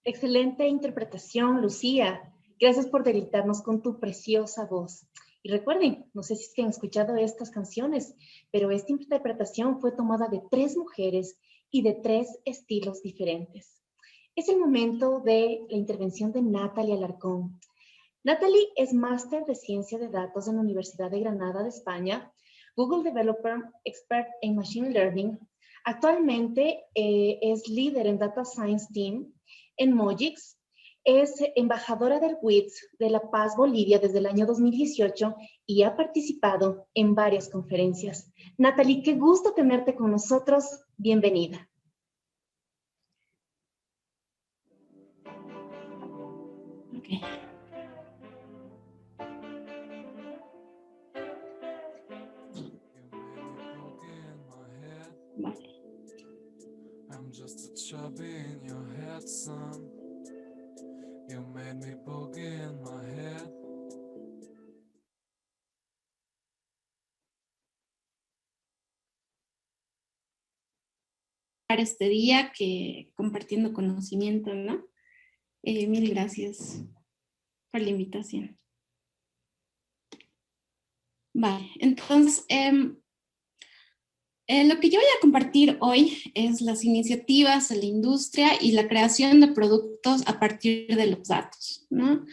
Excelente interpretación, Lucía. Gracias por deleitarnos con tu preciosa voz. Y recuerden, no sé si es que han escuchado estas canciones, pero esta interpretación fue tomada de 3 mujeres y de 3 estilos diferentes. Es el momento de la intervención de Natalie Alarcón. Natalie es máster de Ciencia de Datos en la Universidad de Granada de España, Google Developer Expert en Machine Learning. Actualmente es líder en Data Science Team en Mojix. Es embajadora del WITS de La Paz, Bolivia, desde el año 2018 y ha participado en varias conferencias. Natalie, qué gusto tenerte con nosotros. Bienvenida. Okay. Vale. I'm just a chubby in your head, son. You made me boogie in my head. Este día que compartiendo conocimiento, ¿no? Mil gracias por la invitación. Vale, entonces lo que yo voy a compartir hoy es las iniciativas en la industria y la creación de productos a partir de los datos, ¿no?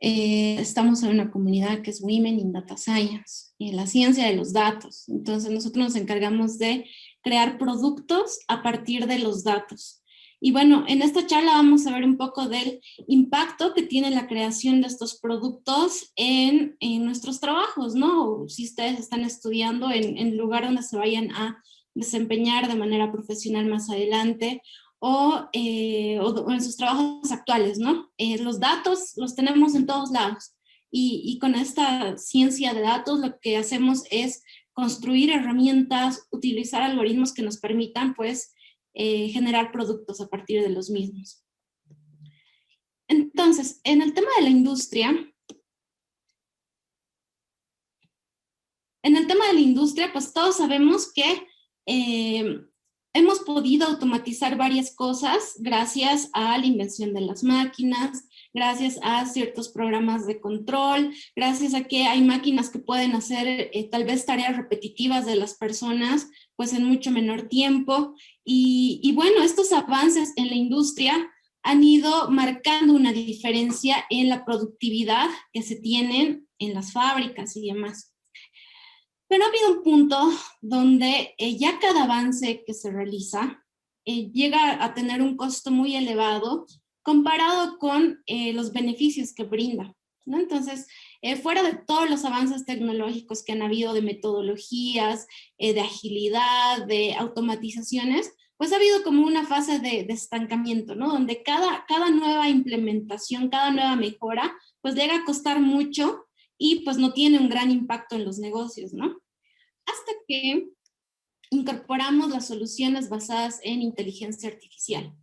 Estamos en una comunidad que es Women in Data Science, la ciencia de los datos. Entonces nosotros nos encargamos de crear productos a partir de los datos. Y bueno, en esta charla vamos a ver un poco del impacto que tiene la creación de estos productos en nuestros trabajos, ¿no? Si ustedes están estudiando en el lugar donde se vayan a desempeñar de manera profesional más adelante, o en sus trabajos actuales, ¿no? Los datos los tenemos en todos lados y con esta ciencia de datos lo que hacemos es construir herramientas, utilizar algoritmos que nos permitan, pues, generar productos a partir de los mismos. Entonces, en el tema de la industria, pues todos sabemos que hemos podido automatizar varias cosas gracias a la invención de las máquinas, gracias a ciertos programas de control, gracias a que hay máquinas que pueden hacer tal vez tareas repetitivas de las personas pues en mucho menor tiempo. Y bueno, estos avances en la industria han ido marcando una diferencia en la productividad que se tienen en las fábricas y demás. Pero ha habido un punto donde ya cada avance que se realiza llega a tener un costo muy elevado comparado con los beneficios que brinda, ¿no? Entonces, fuera de todos los avances tecnológicos que han habido de metodologías, de agilidad, de automatizaciones, pues ha habido como una fase de estancamiento, ¿no? Donde cada nueva implementación, cada nueva mejora, pues llega a costar mucho y pues no tiene un gran impacto en los negocios, ¿no? Hasta que incorporamos las soluciones basadas en inteligencia artificial.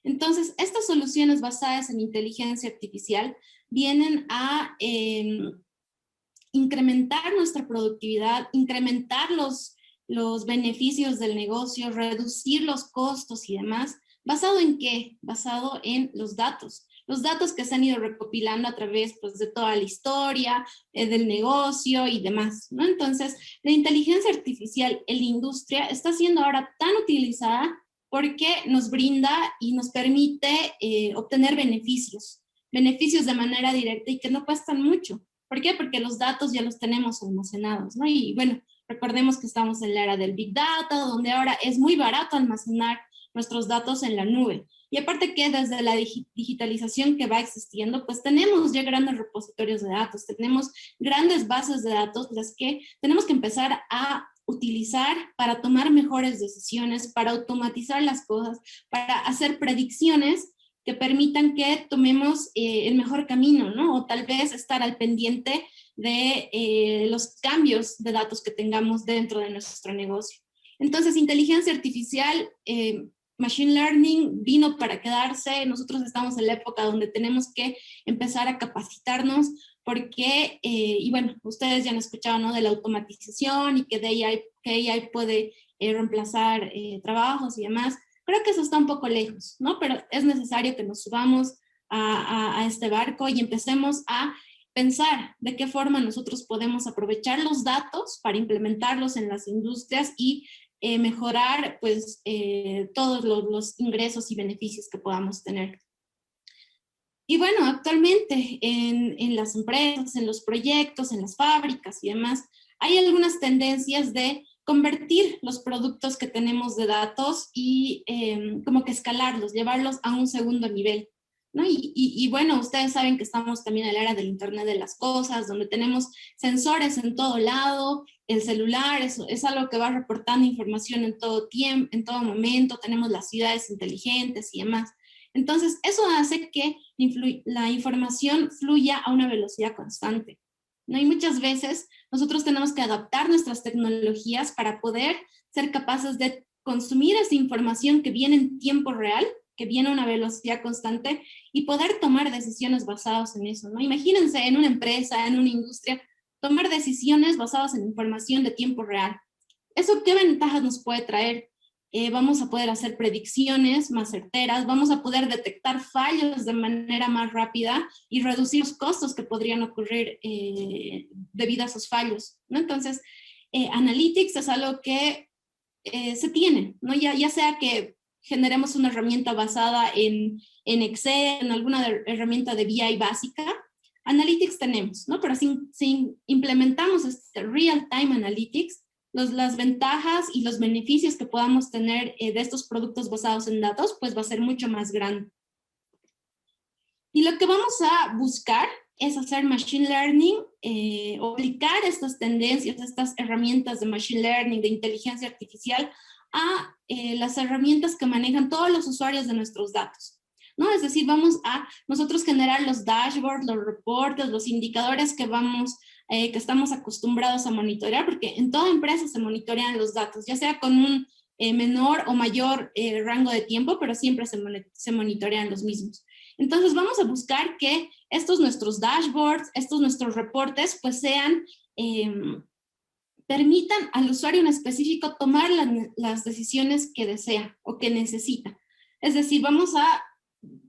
Entonces, estas soluciones basadas en inteligencia artificial vienen a incrementar nuestra productividad, incrementar los beneficios del negocio, reducir los costos y demás. ¿Basado en qué? Basado en los datos que se han ido recopilando a través pues, de toda la historia del negocio y demás, ¿no? Entonces, la inteligencia artificial en la industria está siendo ahora tan utilizada porque nos brinda y nos permite obtener beneficios de manera directa y que no cuestan mucho. ¿Por qué? Porque los datos ya los tenemos almacenados, ¿no? Y bueno, recordemos que estamos en la era del Big Data, donde ahora es muy barato almacenar nuestros datos en la nube. Y aparte que desde la digitalización que va existiendo, pues tenemos ya grandes repositorios de datos, tenemos grandes bases de datos, las que tenemos que empezar a utilizar para tomar mejores decisiones, para automatizar las cosas, para hacer predicciones que permitan que tomemos el mejor camino, ¿no? O tal vez estar al pendiente de los cambios de datos que tengamos dentro de nuestro negocio. Entonces, inteligencia artificial, Machine Learning vino para quedarse. Nosotros estamos en la época donde tenemos que empezar a capacitarnos porque, y bueno, ustedes ya han escuchado, ¿no?, de la automatización y que AI puede reemplazar trabajos y demás. Creo que eso está un poco lejos, ¿no? Pero es necesario que nos subamos a este barco y empecemos a pensar de qué forma nosotros podemos aprovechar los datos para implementarlos en las industrias y mejorar pues todos los ingresos y beneficios que podamos tener. Y bueno, actualmente en las empresas, en los proyectos, en las fábricas y demás, hay algunas tendencias de convertir los productos que tenemos de datos y como que escalarlos, llevarlos a un segundo nivel, ¿no? Y bueno, ustedes saben que estamos también en la era del Internet de las cosas, donde tenemos sensores en todo lado, el celular es algo que va reportando información en todo tiempo, en todo momento, tenemos las ciudades inteligentes y demás. Entonces, eso hace que la información fluya a una velocidad constante, ¿no? Y muchas veces nosotros tenemos que adaptar nuestras tecnologías para poder ser capaces de consumir esa información que viene en tiempo real, que viene a una velocidad constante, y poder tomar decisiones basadas en eso, ¿no? Imagínense en una empresa, en una industria, tomar decisiones basadas en información de tiempo real. ¿Eso qué ventajas nos puede traer? Vamos a poder hacer predicciones más certeras, vamos a poder detectar fallos de manera más rápida y reducir los costos que podrían ocurrir debido a esos fallos, ¿no? Entonces, Analytics es algo que se tiene, ¿no? Ya sea que generemos una herramienta basada en Excel, en alguna herramienta de BI básica, Analytics tenemos, ¿no? Pero si implementamos este Real-Time Analytics, las ventajas y los beneficios que podamos tener de estos productos basados en datos, pues va a ser mucho más grande. Y lo que vamos a buscar es hacer machine learning, o aplicar estas tendencias, estas herramientas de machine learning, de inteligencia artificial, a las herramientas que manejan todos los usuarios de nuestros datos, ¿no? Es decir, vamos a nosotros generar los dashboards, los reportes, los indicadores que estamos acostumbrados a monitorear, porque en toda empresa se monitorean los datos, ya sea con un menor o mayor rango de tiempo, pero siempre se monitorean los mismos. Entonces vamos a buscar que estos nuestros dashboards, estos nuestros reportes, pues permitan al usuario en específico tomar las decisiones que desea o que necesita. Es decir, vamos a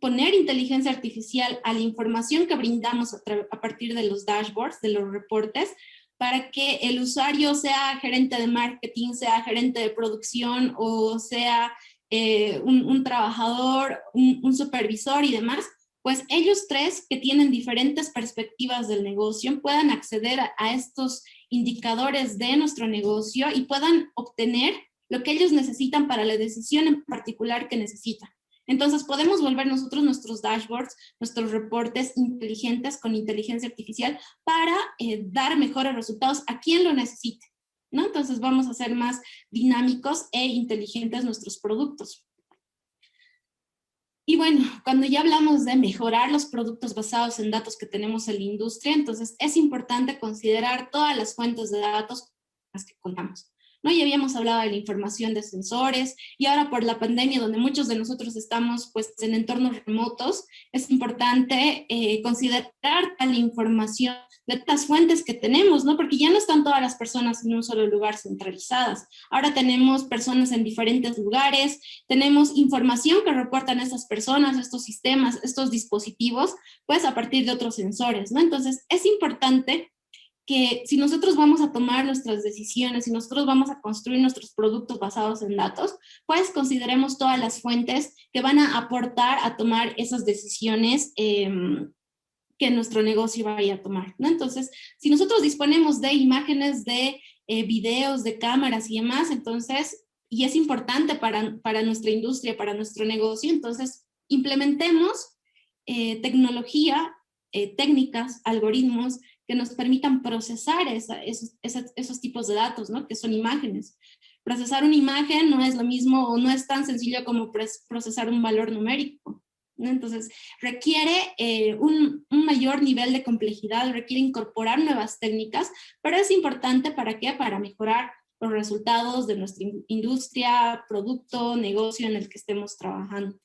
poner inteligencia artificial a la información que brindamos a partir de los dashboards, de los reportes, para que el usuario sea gerente de marketing, sea gerente de producción o sea un trabajador, un supervisor y demás, pues ellos tres que tienen diferentes perspectivas del negocio puedan acceder a estos indicadores de nuestro negocio y puedan obtener lo que ellos necesitan para la decisión en particular que necesitan. Entonces podemos volver nosotros nuestros dashboards, nuestros reportes inteligentes con inteligencia artificial para dar mejores resultados a quien lo necesite, ¿no? Entonces vamos a hacer más dinámicos e inteligentes nuestros productos. Y bueno, cuando ya hablamos de mejorar los productos basados en datos que tenemos en la industria, entonces es importante considerar todas las fuentes de datos con las que contamos, ¿no? Ya habíamos hablado de la información de sensores y ahora por la pandemia, donde muchos de nosotros estamos pues en entornos remotos, es importante considerar la información de estas fuentes que tenemos, ¿no? Porque ya no están todas las personas en un solo lugar centralizadas. Ahora tenemos personas en diferentes lugares, tenemos información que reportan estas personas, estos sistemas, estos dispositivos, pues a partir de otros sensores, ¿no? Entonces es importante que si nosotros vamos a tomar nuestras decisiones, si nosotros vamos a construir nuestros productos basados en datos, pues consideremos todas las fuentes que van a aportar a tomar esas decisiones que nuestro negocio vaya a tomar, ¿no? Entonces, si nosotros disponemos de imágenes, de videos, de cámaras y demás, entonces, y es importante para nuestra industria, para nuestro negocio, entonces implementemos tecnología, técnicas, algoritmos que nos permitan procesar esos tipos de datos, ¿no? Que son imágenes. Procesar una imagen no es lo mismo o no es tan sencillo como procesar un valor numérico, ¿no? Entonces, requiere un mayor nivel de complejidad, requiere incorporar nuevas técnicas, pero es importante ¿para qué? Para mejorar los resultados de nuestra industria, producto, negocio en el que estemos trabajando.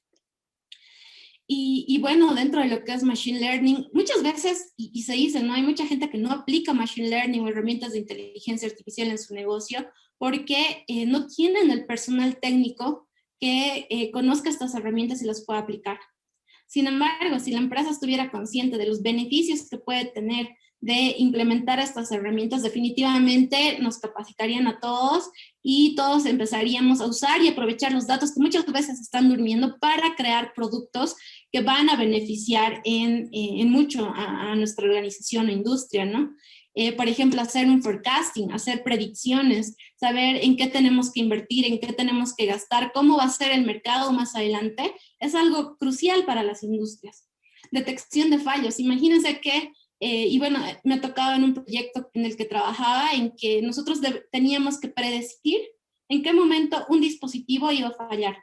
Y bueno, dentro de lo que es Machine Learning, muchas veces, y se dice, ¿no? Hay mucha gente que no aplica Machine Learning o herramientas de inteligencia artificial en su negocio porque no tienen el personal técnico que conozca estas herramientas y las pueda aplicar. Sin embargo, si la empresa estuviera consciente de los beneficios que puede tener de implementar estas herramientas, definitivamente nos capacitarían a todos y todos empezaríamos a usar y aprovechar los datos que muchas veces están durmiendo para crear productos que van a beneficiar en mucho a nuestra organización o industria, ¿no? Por ejemplo, hacer un forecasting, hacer predicciones, saber en qué tenemos que invertir, en qué tenemos que gastar, cómo va a ser el mercado más adelante, es algo crucial para las industrias. Detección de fallos. Imagínense que, y bueno, me ha tocado en un proyecto en el que trabajaba, en que nosotros teníamos que predecir en qué momento un dispositivo iba a fallar.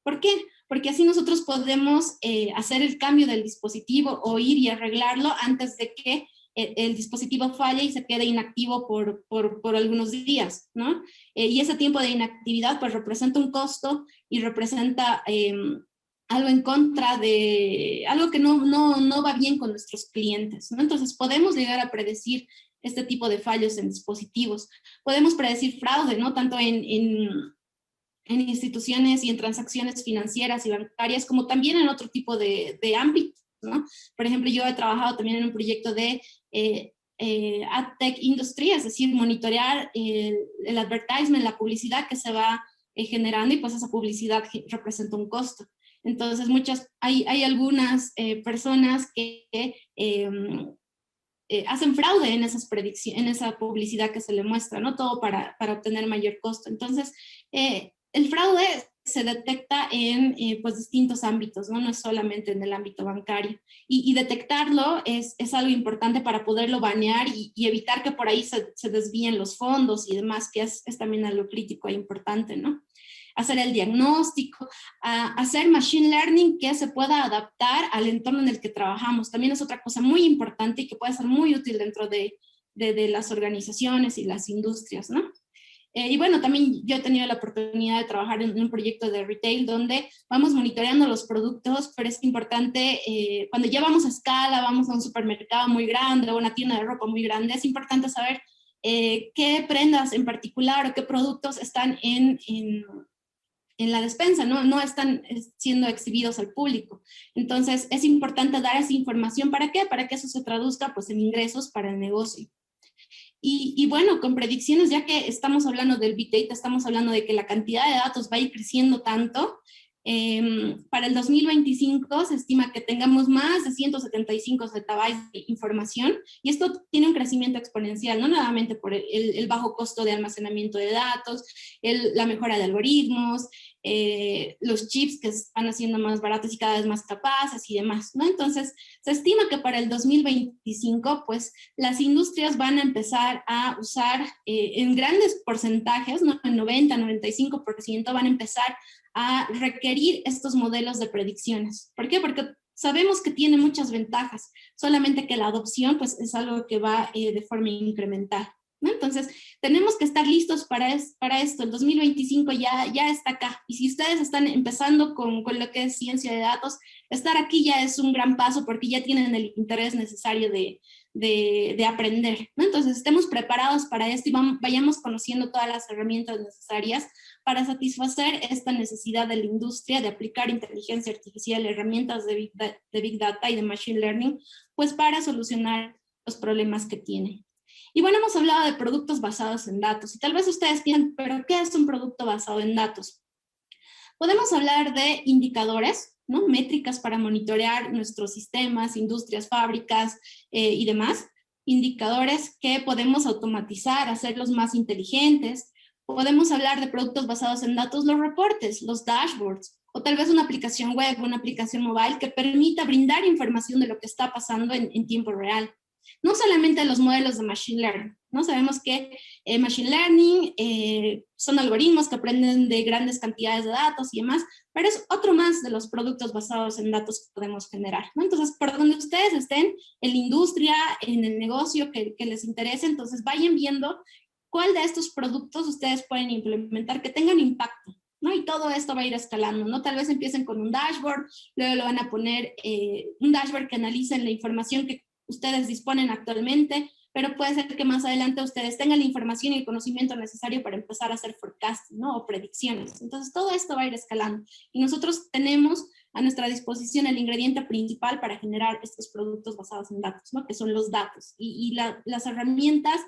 ¿Por qué? Porque así nosotros podemos hacer el cambio del dispositivo o ir y arreglarlo antes de que el dispositivo falle y se quede inactivo por algunos días, ¿no? Y ese tiempo de inactividad pues representa un costo y representa algo en contra de, algo que no va bien con nuestros clientes, ¿no? Entonces podemos llegar a predecir este tipo de fallos en dispositivos. Podemos predecir fraude, ¿no? Tanto en instituciones y en transacciones financieras y bancarias, como también en otro tipo de ámbitos, ¿no? Por ejemplo, yo he trabajado también en un proyecto de AdTech Industry, es decir, monitorear el advertisement, la publicidad que se va generando, y pues esa publicidad representa un costo. Entonces, hay algunas personas que hacen fraude en esas predicciones, en esa publicidad que se le muestra, ¿no? Todo para obtener mayor costo. Entonces, el fraude se detecta en pues distintos ámbitos, ¿no? No es solamente en el ámbito bancario. Y detectarlo es algo importante para poderlo banear y evitar que por ahí se desvíen los fondos y demás, que es también algo crítico e importante, ¿no? Hacer el diagnóstico, hacer machine learning que se pueda adaptar al entorno en el que trabajamos. También es otra cosa muy importante y que puede ser muy útil dentro de las organizaciones y las industrias, ¿no? Y bueno, también yo he tenido la oportunidad de trabajar en un proyecto de retail donde vamos monitoreando los productos, pero es importante, cuando ya vamos a escala, vamos a un supermercado muy grande o una tienda de ropa muy grande, es importante saber qué prendas en particular o qué productos están en la despensa, no están siendo exhibidos al público. Entonces, es importante dar esa información. ¿Para qué? Para que eso se traduzca pues, en ingresos para el negocio. Y bueno, con predicciones, ya que estamos hablando del Big Data, estamos hablando de que la cantidad de datos va a ir creciendo tanto, para el 2025 se estima que tengamos más de 175 zettabytes de información, y esto tiene un crecimiento exponencial, no nuevamente por el bajo costo de almacenamiento de datos, la mejora de algoritmos, los chips que están haciendo más baratos y cada vez más capaces y demás, ¿no? Entonces, se estima que para el 2025, pues, las industrias van a empezar a usar en grandes porcentajes, ¿no? En 90, 95% van a empezar a requerir estos modelos de predicciones. ¿Por qué? Porque sabemos que tiene muchas ventajas, solamente que la adopción pues, es algo que va de forma incremental, ¿no? Entonces, tenemos que estar listos para esto. El 2025 ya está acá. Y si ustedes están empezando con lo que es ciencia de datos, estar aquí ya es un gran paso porque ya tienen el interés necesario de aprender, ¿no? Entonces, estemos preparados para esto y vayamos conociendo todas las herramientas necesarias para satisfacer esta necesidad de la industria de aplicar inteligencia artificial, herramientas de Big Data y de Machine Learning, pues para solucionar los problemas que tienen. Y bueno, hemos hablado de productos basados en datos y tal vez ustedes piensan, ¿pero qué es un producto basado en datos? Podemos hablar de indicadores, ¿no? Métricas para monitorear nuestros sistemas, industrias, fábricas y demás. Indicadores que podemos automatizar, hacerlos más inteligentes. Podemos hablar de productos basados en datos, los reportes, los dashboards, o tal vez una aplicación web, una aplicación mobile que permita brindar información de lo que está pasando en tiempo real. No solamente los modelos de Machine Learning, ¿no? Sabemos que Machine Learning son algoritmos que aprenden de grandes cantidades de datos y demás, pero es otro más de los productos basados en datos que podemos generar, ¿no? Entonces, por donde ustedes estén, en la industria, en el negocio que les interese, entonces vayan viendo cuál de estos productos ustedes pueden implementar que tengan impacto, ¿no? Y todo esto va a ir escalando, ¿no? Tal vez empiecen con un dashboard, luego lo van a poner un dashboard que analice la información que ustedes disponen actualmente, pero puede ser que más adelante ustedes tengan la información y el conocimiento necesario para empezar a hacer forecasting, ¿no? O predicciones. Entonces, todo esto va a ir escalando. Y nosotros tenemos a nuestra disposición el ingrediente principal para generar estos productos basados en datos, ¿no? Que son los datos. Y las herramientas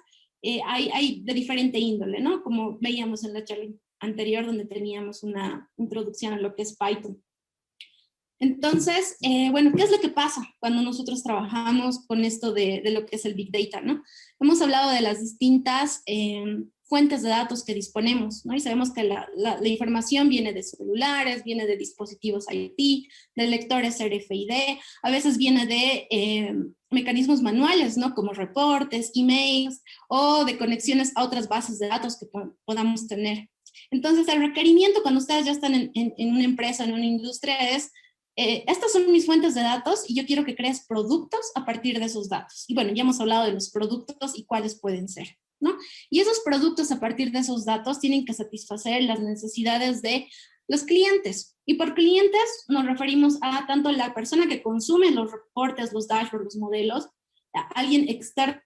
hay de diferente índole, ¿no? Como veíamos en la charla anterior, donde teníamos una introducción a lo que es Python. Entonces, bueno, ¿qué es lo que pasa cuando nosotros trabajamos con esto de lo que es el Big Data, ¿no? Hemos hablado de las distintas fuentes de datos que disponemos, ¿no? Y sabemos que la información viene de celulares, viene de dispositivos IoT, de lectores RFID, a veces viene de mecanismos manuales, ¿no? Como reportes, emails, o de conexiones a otras bases de datos que podamos tener. Entonces, el requerimiento cuando ustedes ya están en una empresa, en una industria, es estas son mis fuentes de datos y yo quiero que crees productos a partir de esos datos. Y bueno, ya hemos hablado de los productos y cuáles pueden ser, ¿no? Y esos productos a partir de esos datos tienen que satisfacer las necesidades de los clientes. Y por clientes nos referimos a tanto la persona que consume los reportes, los dashboards, los modelos, a alguien externo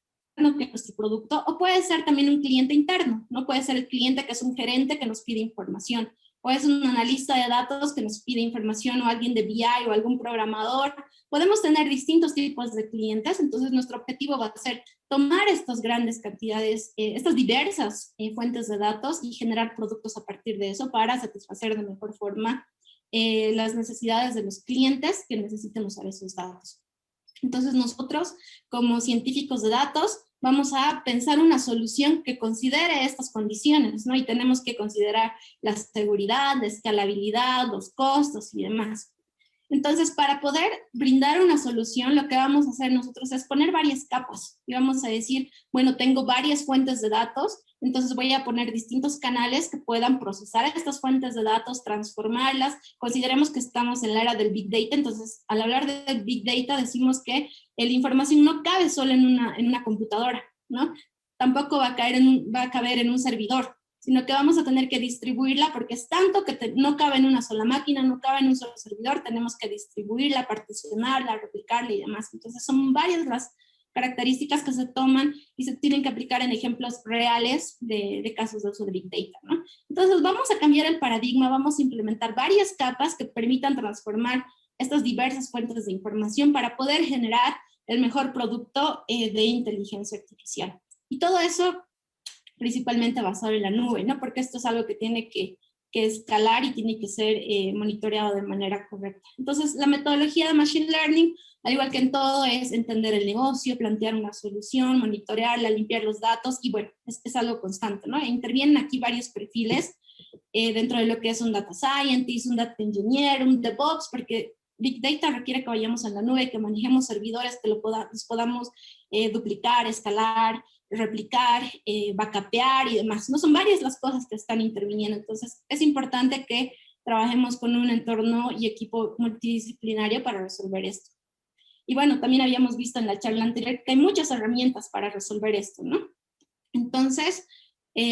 que es nuestro producto, o puede ser también un cliente interno, ¿no? Puede ser el cliente que es un gerente que nos pide información, o es un analista de datos que nos pide información, o alguien de BI o algún programador. Podemos tener distintos tipos de clientes, entonces nuestro objetivo va a ser tomar estas grandes cantidades, estas diversas fuentes de datos y generar productos a partir de eso para satisfacer de mejor forma las necesidades de los clientes que necesiten usar esos datos. Entonces nosotros, como científicos de datos, vamos a pensar una solución que considere estas condiciones, ¿no? Y tenemos que considerar la seguridad, la escalabilidad, los costos y demás. Entonces, para poder brindar una solución, lo que vamos a hacer nosotros es poner varias capas. Y vamos a decir, bueno, tengo varias fuentes de datos, entonces voy a poner distintos canales que puedan procesar estas fuentes de datos, transformarlas. Consideremos que estamos en la era del Big Data, entonces al hablar de Big Data decimos que la información no cabe solo en una computadora, ¿no? Tampoco va a caber en un servidor, sino que vamos a tener que distribuirla porque es tanto que no cabe en una sola máquina, no cabe en un solo servidor, tenemos que distribuirla, particionarla, replicarla y demás. Entonces son varias las características que se toman y se tienen que aplicar en ejemplos reales de casos de uso de Big Data, ¿no? Entonces vamos a cambiar el paradigma, vamos a implementar varias capas que permitan transformar estas diversas fuentes de información para poder generar el mejor producto de inteligencia artificial. Y todo eso principalmente basado en la nube, ¿no? Porque esto es algo que tiene que escalar y tiene que ser monitoreado de manera correcta. Entonces, la metodología de Machine Learning, al igual que en todo, es entender el negocio, plantear una solución, monitorearla, limpiar los datos, y bueno, es algo constante, ¿no? Intervienen aquí varios perfiles dentro de lo que es un Data Scientist, un Data Engineer, un DevOps, porque Big Data requiere que vayamos a la nube, que manejemos servidores, que los podamos duplicar, escalar, replicar, backupear y demás. No son varias las cosas que están interviniendo, entonces es importante que trabajemos con un entorno y equipo multidisciplinario para resolver esto. Y bueno, también habíamos visto en la charla anterior que hay muchas herramientas para resolver esto, ¿no? Entonces,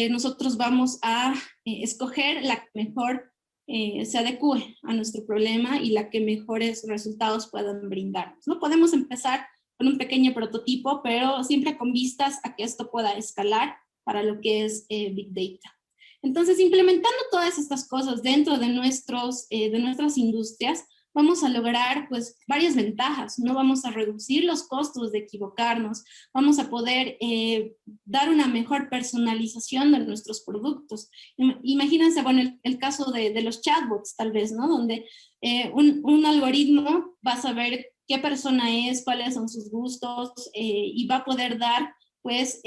nosotros vamos a escoger la que mejor se adecue a nuestro problema y la que mejores resultados puedan brindarnos, ¿no? Podemos empezar con un pequeño prototipo, pero siempre con vistas a que esto pueda escalar para lo que es Big Data. Entonces, implementando todas estas cosas dentro de nuestras industrias, vamos a lograr pues varias ventajas, ¿no? Vamos a reducir los costos de equivocarnos, vamos a poder dar una mejor personalización de nuestros productos. Imagínense, bueno, el caso de los chatbots tal vez, ¿no? Donde un algoritmo va a saber qué persona es, cuáles son sus gustos y va a poder dar pues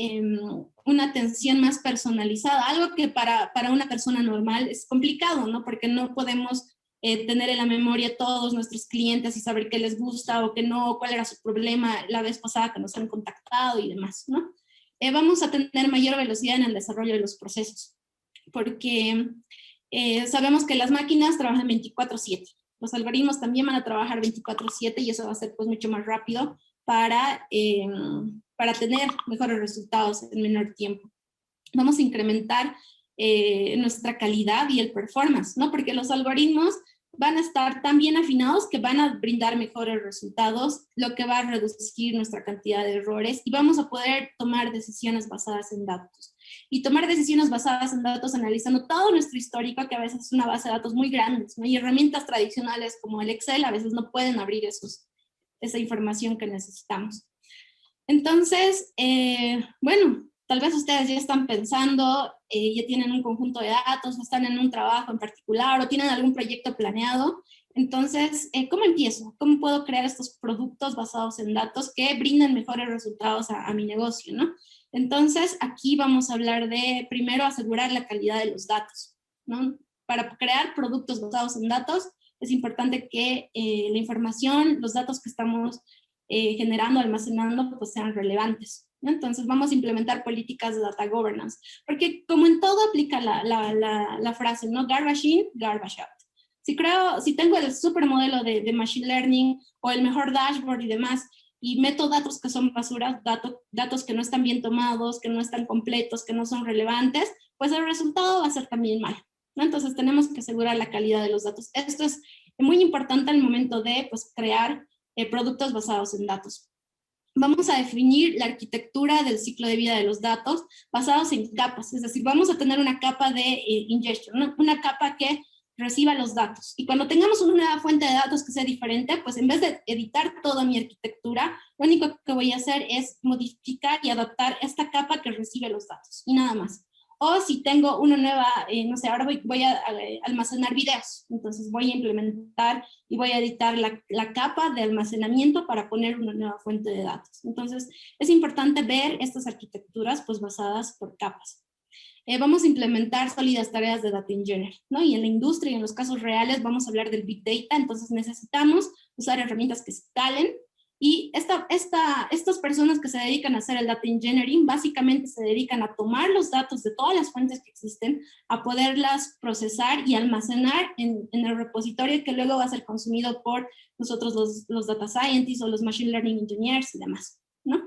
una atención más personalizada, algo que para una persona normal es complicado, ¿no? Porque no podemos tener en la memoria todos nuestros clientes y saber qué les gusta o qué no, cuál era su problema la vez pasada que nos han contactado y demás, ¿no? Vamos a tener mayor velocidad en el desarrollo de los procesos, porque sabemos que las máquinas trabajan 24/7. Los algoritmos también van a trabajar 24/7 y eso va a ser pues mucho más rápido para tener mejores resultados en menor tiempo. Vamos a incrementar nuestra calidad y el performance, ¿no? Porque los algoritmos van a estar tan bien afinados que van a brindar mejores resultados, lo que va a reducir nuestra cantidad de errores y vamos a poder tomar decisiones basadas en datos. Y tomar decisiones basadas en datos analizando todo nuestro histórico, que a veces es una base de datos muy grande, ¿no? Y herramientas tradicionales como el Excel a veces no pueden abrir esa información que necesitamos. Entonces, bueno, tal vez ustedes ya están pensando, ya tienen un conjunto de datos, o están en un trabajo en particular, o tienen algún proyecto planeado. Entonces, ¿cómo empiezo? ¿Cómo puedo crear estos productos basados en datos que brinden mejores resultados a mi negocio, ¿no? Entonces, aquí vamos a hablar de, primero, asegurar la calidad de los datos, ¿no? Para crear productos basados en datos, es importante que la información, los datos que estamos generando, almacenando, pues sean relevantes, ¿no? Entonces vamos a implementar políticas de data governance, porque como en todo aplica la frase, ¿no? Garbage in, garbage out. Si tengo el supermodelo de machine learning o el mejor dashboard y demás, y meto datos que son basuras, datos que no están bien tomados, que no están completos, que no son relevantes, pues el resultado va a ser también malo, ¿no? Entonces tenemos que asegurar la calidad de los datos. Esto es muy importante al momento de, pues, crear productos basados en datos. Vamos a definir la arquitectura del ciclo de vida de los datos basados en capas, es decir, vamos a tener una capa de ingestion, una capa que reciba los datos. Y cuando tengamos una nueva fuente de datos que sea diferente, pues en vez de editar toda mi arquitectura, lo único que voy a hacer es modificar y adaptar esta capa que recibe los datos y nada más. O si tengo una nueva, no sé, ahora voy a almacenar videos, entonces voy a implementar y voy a editar la capa de almacenamiento para poner una nueva fuente de datos. Entonces, es importante ver estas arquitecturas pues basadas por capas. Vamos a implementar sólidas tareas de data engineering, ¿no? Y en la industria y en los casos reales vamos a hablar del Big Data, entonces necesitamos usar herramientas que escalen. Y estas personas que se dedican a hacer el data engineering básicamente se dedican a tomar los datos de todas las fuentes que existen, a poderlas procesar y almacenar en el repositorio que luego va a ser consumido por nosotros los data scientists o los machine learning engineers y demás, ¿no?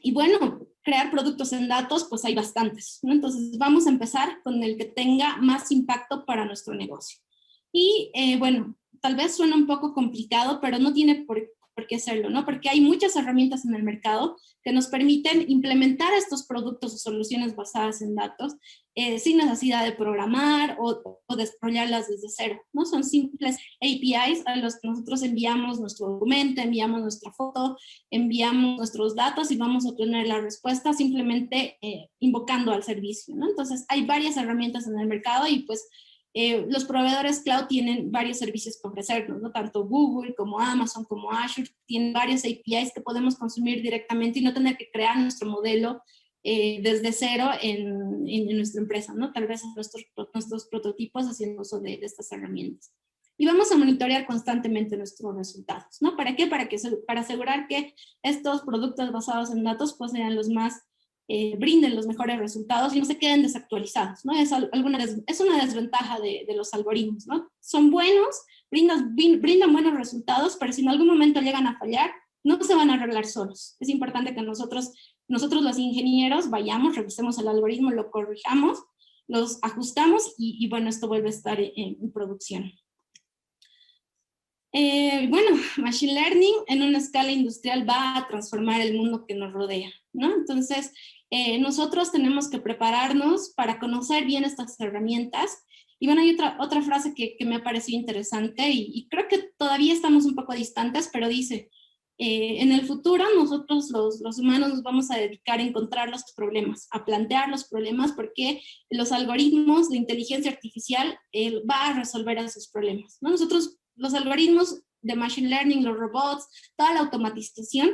Y bueno, crear productos en datos, pues hay bastantes, ¿no? Entonces vamos a empezar con el que tenga más impacto para nuestro negocio. Y bueno, tal vez suena un poco complicado, pero no tiene por qué serlo, ¿no? Porque hay muchas herramientas en el mercado que nos permiten implementar estos productos o soluciones basadas en datos sin necesidad de programar o desarrollarlas desde cero, ¿no? Son simples APIs a los que nosotros enviamos nuestro documento, enviamos nuestra foto, enviamos nuestros datos y vamos a obtener la respuesta simplemente invocando al servicio, ¿no? Entonces hay varias herramientas en el mercado y pues los proveedores cloud tienen varios servicios que ofrecernos, ¿no? Tanto Google como Amazon como Azure tienen varios APIs que podemos consumir directamente y no tener que crear nuestro modelo desde cero en nuestra empresa, ¿no? Tal vez nuestros prototipos haciendo uso de estas herramientas. Y vamos a monitorear constantemente nuestros resultados, ¿no? ¿Para qué? Para asegurar que estos productos basados en datos pues sean los más brinden los mejores resultados y no se queden desactualizados, ¿no? Es una desventaja de los algoritmos, ¿no? Son buenos, brindan buenos resultados, pero si en algún momento llegan a fallar, no se van a arreglar solos. Es importante que nosotros los ingenieros vayamos, revisemos el algoritmo, lo corrijamos, los ajustamos y bueno, esto vuelve a estar en producción. Bueno, Machine Learning en una escala industrial va a transformar el mundo que nos rodea, ¿no? Entonces, nosotros tenemos que prepararnos para conocer bien estas herramientas. Y bueno, hay otra frase que me ha parecido interesante y creo que todavía estamos un poco distantes, pero dice, en el futuro nosotros los humanos nos vamos a dedicar a encontrar los problemas, a plantear los problemas, porque los algoritmos de inteligencia artificial va a resolver esos problemas, ¿no? Los algoritmos de machine learning, los robots, toda la automatización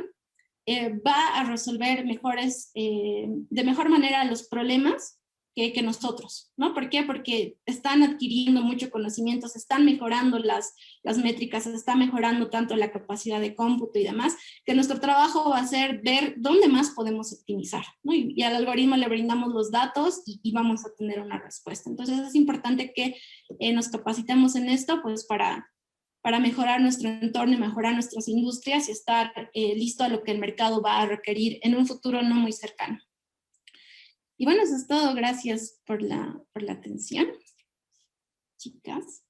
va a resolver de mejor manera los problemas que nosotros, ¿no? ¿Por qué? Porque están adquiriendo mucho conocimiento, se están mejorando las métricas, se está mejorando tanto la capacidad de cómputo y demás, que nuestro trabajo va a ser ver dónde más podemos optimizar, ¿no? Y al algoritmo le brindamos los datos y vamos a tener una respuesta. Entonces es importante que nos capacitemos en esto, pues para mejorar nuestro entorno y mejorar nuestras industrias y estar listo a lo que el mercado va a requerir en un futuro no muy cercano. Y bueno, eso es todo. Gracias por la atención, chicas.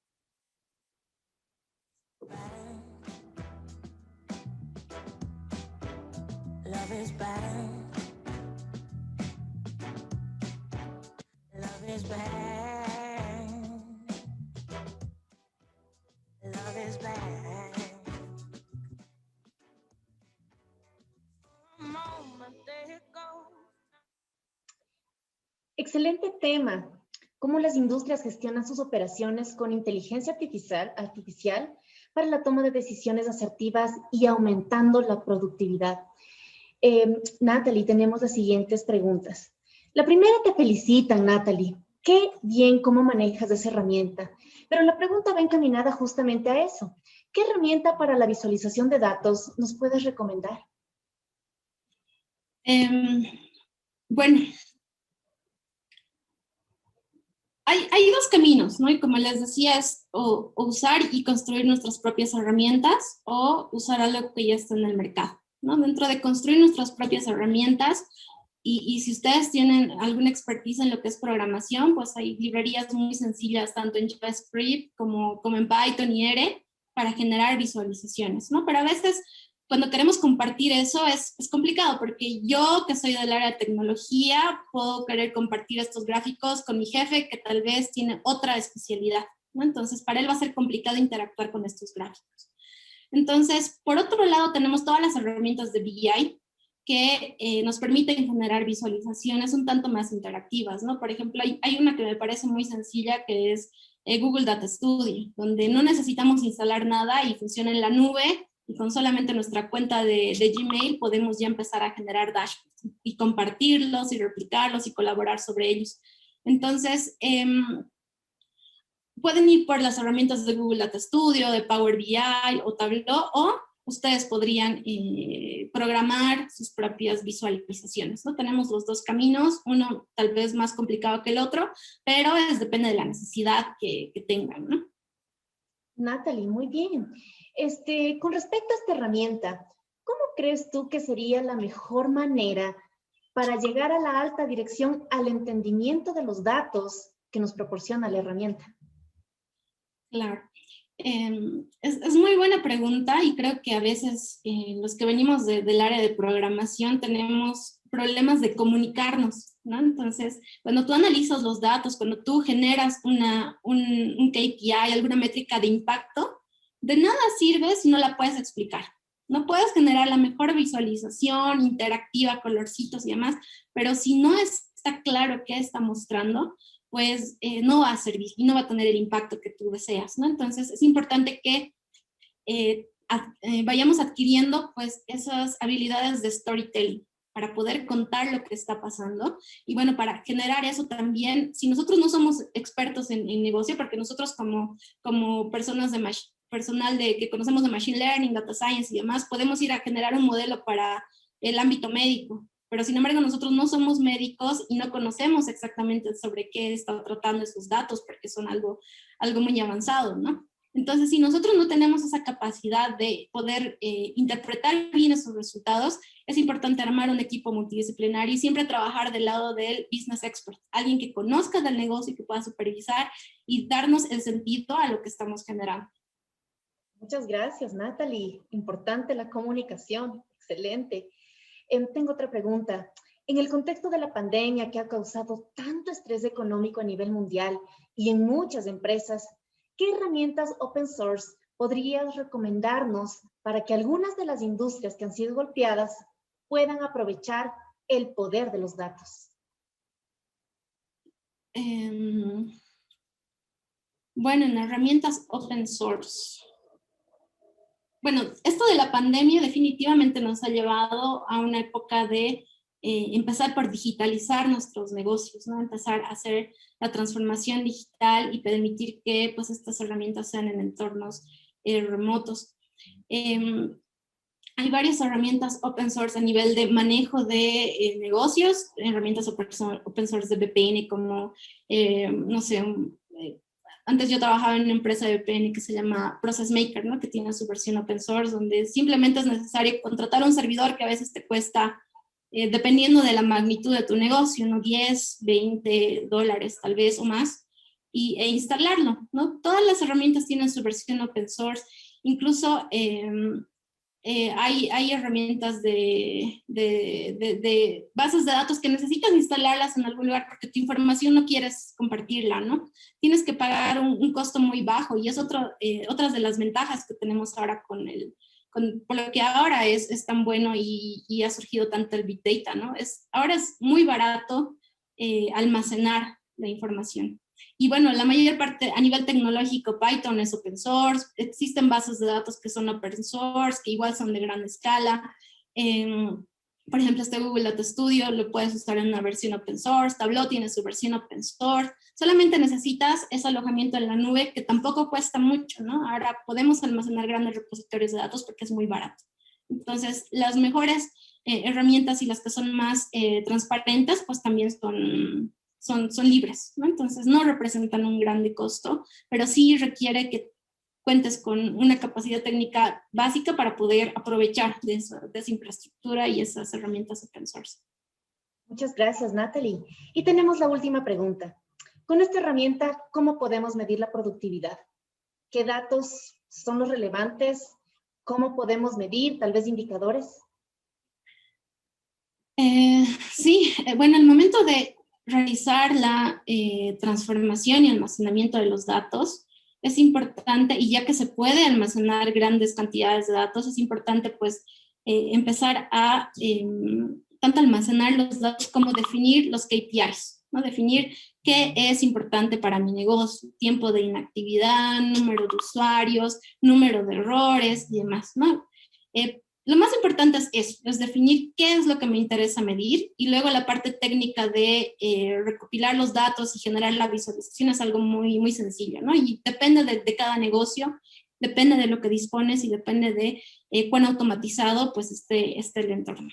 Love is bad. Love is bad. Love is bad. A moment there it goes. Excelente tema. Cómo las industrias gestionan sus operaciones con inteligencia artificial para la toma de decisiones asertivas y aumentando la productividad. Natalie, tenemos las siguientes preguntas. La primera, te felicitan, Natalie. Qué bien cómo manejas esa herramienta. Pero la pregunta va encaminada justamente a eso. ¿Qué herramienta para la visualización de datos nos puedes recomendar? Bueno, hay dos caminos, ¿no? Y como les decía, es o usar y construir nuestras propias herramientas o usar algo que ya está en el mercado, ¿no? Dentro de construir nuestras propias herramientas, y si ustedes tienen alguna expertise en lo que es programación, pues hay librerías muy sencillas, tanto en JavaScript como en Python y R, para generar visualizaciones, ¿no? Pero a veces, cuando queremos compartir eso, es complicado, porque yo, que soy del área de tecnología, puedo querer compartir estos gráficos con mi jefe, que tal vez tiene otra especialidad, ¿no? Entonces, para él va a ser complicado interactuar con estos gráficos. Entonces, por otro lado, tenemos todas las herramientas de BI, que nos permiten generar visualizaciones un tanto más interactivas, ¿no? Por ejemplo, hay una que me parece muy sencilla, que es Google Data Studio, donde no necesitamos instalar nada y funciona en la nube, y con solamente nuestra cuenta de Gmail podemos ya empezar a generar dashboards y compartirlos y replicarlos y colaborar sobre ellos. Entonces, pueden ir por las herramientas de Google Data Studio, de Power BI o Tableau, o ustedes podrían programar sus propias visualizaciones, ¿no? Tenemos los dos caminos, uno tal vez más complicado que el otro, pero depende de la necesidad que tengan, ¿no? Natalie, muy bien. Con respecto a esta herramienta, ¿cómo crees tú que sería la mejor manera para llegar a la alta dirección al entendimiento de los datos que nos proporciona la herramienta? Claro. Es muy buena pregunta, y creo que a veces los que venimos del área de programación tenemos problemas de comunicarnos, ¿no? Entonces, cuando tú analizas los datos, cuando tú generas un KPI, alguna métrica de impacto, de nada sirve si no la puedes explicar. No puedes generar la mejor visualización interactiva, colorcitos y demás, pero si no está claro qué está mostrando, pues no va a servir y no va a tener el impacto que tú deseas, ¿no? Entonces es importante que vayamos adquiriendo pues esas habilidades de storytelling para poder contar lo que está pasando. Y bueno, para generar eso también, si nosotros no somos expertos en negocio, porque nosotros como personas personal que conocemos de Machine Learning, Data Science y demás, podemos ir a generar un modelo para el ámbito médico. Pero sin embargo, nosotros no somos médicos y no conocemos exactamente sobre qué están tratando esos datos, porque son algo muy avanzado, ¿no? Entonces, si nosotros no tenemos esa capacidad de poder interpretar bien esos resultados, es importante armar un equipo multidisciplinario y siempre trabajar del lado del business expert, alguien que conozca del negocio y que pueda supervisar y darnos el sentido a lo que estamos generando. Muchas gracias, Natalie. Importante la comunicación. Excelente. Tengo otra pregunta. En el contexto de la pandemia que ha causado tanto estrés económico a nivel mundial y en muchas empresas, ¿qué herramientas open source podrías recomendarnos para que algunas de las industrias que han sido golpeadas puedan aprovechar el poder de los datos? Bueno, en herramientas open source. Bueno, esto de la pandemia definitivamente nos ha llevado a una época de empezar por digitalizar nuestros negocios, ¿no? Empezar a hacer la transformación digital y permitir que pues, estas herramientas sean en entornos remotos. Hay varias herramientas open source a nivel de manejo de negocios, herramientas open source de VPN como, no sé, antes yo trabajaba en una empresa de VPN que se llama Process Maker, ¿no? Que tiene su versión open source, donde simplemente es necesario contratar un servidor que a veces te cuesta dependiendo de la magnitud de tu negocio, ¿no? 10, 20 dólares tal vez o más, e instalarlo, ¿no? Todas las herramientas tienen su versión open source, incluso hay herramientas de bases de datos que necesitas instalarlas en algún lugar porque tu información no quieres compartirla, ¿no? Tienes que pagar un costo muy bajo y es otras de las ventajas que tenemos ahora por lo que ahora es tan bueno y ha surgido tanto el Big Data, ¿no? Ahora es muy barato almacenar la información. Y bueno, la mayor parte a nivel tecnológico, Python es open source, existen bases de datos que son open source, que igual son de gran escala. Por ejemplo, Google Data Studio lo puedes usar en una versión open source, Tableau tiene su versión open source, solamente necesitas ese alojamiento en la nube que tampoco cuesta mucho, ¿no? Ahora podemos almacenar grandes repositorios de datos porque es muy barato. Entonces, las mejores herramientas y las que son más transparentes, pues también son libres, ¿no? Entonces no representan un grande costo, pero sí requiere que cuentes con una capacidad técnica básica para poder aprovechar de esa infraestructura y esas herramientas open source. Muchas gracias, Natalie. Y tenemos la última pregunta. Con esta herramienta, ¿cómo podemos medir la productividad? ¿Qué datos son los relevantes? ¿Cómo podemos medir, tal vez, indicadores? Sí, bueno, al momento de realizar la transformación y almacenamiento de los datos, es importante, y ya que se puede almacenar grandes cantidades de datos, es importante pues empezar a tanto almacenar los datos como definir los KPIs, ¿no? Definir qué es importante para mi negocio, tiempo de inactividad, número de usuarios, número de errores y demás, ¿no? Lo más importante es eso, es definir qué es lo que me interesa medir y luego la parte técnica de recopilar los datos y generar la visualización es algo muy, muy sencillo, ¿no? Y depende de cada negocio, depende de lo que dispones y depende de cuán automatizado pues esté el entorno.